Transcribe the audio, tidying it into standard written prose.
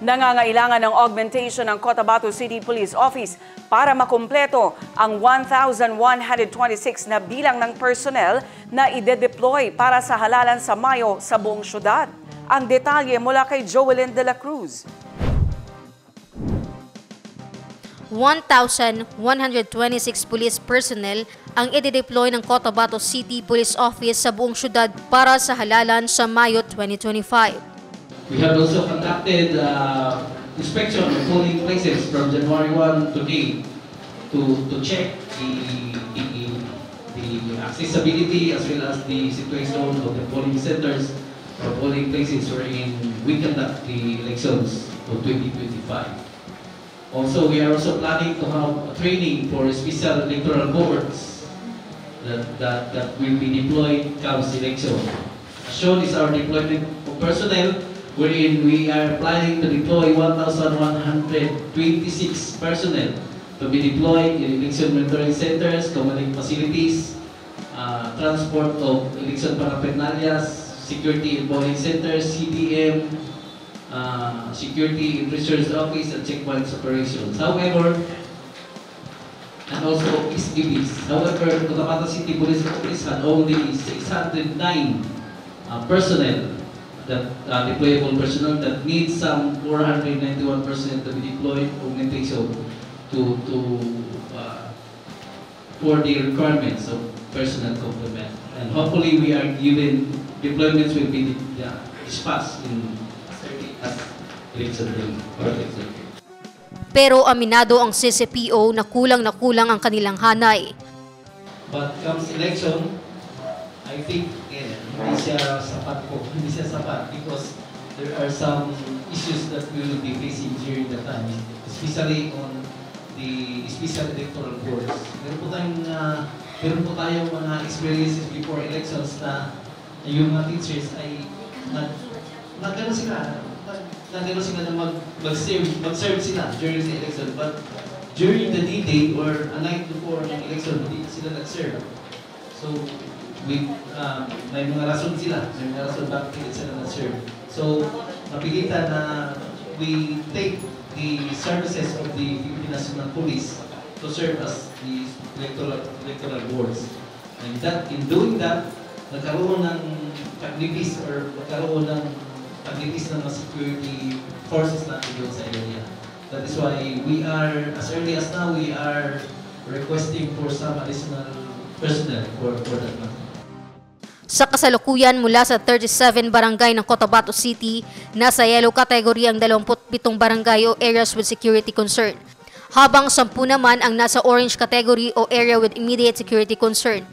Nangangailangan ng augmentation ng Cotabato City Police Office para makumpleto ang 1,126 na bilang ng personnel na ide-deploy para sa halalan sa Mayo sa buong syudad. Ang detalye mula kay Joelyn de la Cruz. 1,126 police personnel ang ide-deploy ng Cotabato City Police Office sa buong syudad para sa halalan sa Mayo 2025. We have also conducted inspection of polling places from January 1 to date to check the accessibility as well as the situation of the polling centers or polling places wherein we conduct the elections of 2025. Also, we are also planning to have a training for special electoral boards that will be deployed comes election. As shown is our deployment of personnel, wherein we are planning to deploy 1,126 personnel to be deployed in election monitoring centers, commanding facilities, transport of election paraphernalias, security in polling centers, CDM, security in research office and checkpoints operations. However, and also SDBs. However, Cotabato City Police Office had only 609 personnel, that deployable personnel, that needs some 491 personnel to be deployed augmentation for the requirements of personnel complement. And hopefully we are given deployments will be dispatched in as election day. Pero aminado ang CCPO na kulang ang kanilang hanay. But comes election, I think hindi siya sapat because there are some issues that we will be facing during the time, especially on the special electoral boards. Meron po tayong mga experiences before elections na yung mga teachers ay nagano sila na mag-serve sila during the election, but during the D-Day or a night before ng election, hindi sila nag-serve. So, may mga rason bakit hindi sila nag-serve. So, napilitan na we take the services of the Philippine National Police to serve as the electoral boards. And in doing that, nagkaroon ng paglipis ng security forces natin doon sa area. That is why we are, as early as now, we are requesting for some additional personnel for that matter. Sa kasalukuyan, mula sa 37 barangay ng Cotabato City, nasa yellow category ang 27 barangay o areas with security concern, habang 10 naman ang nasa orange category o area with immediate security concern.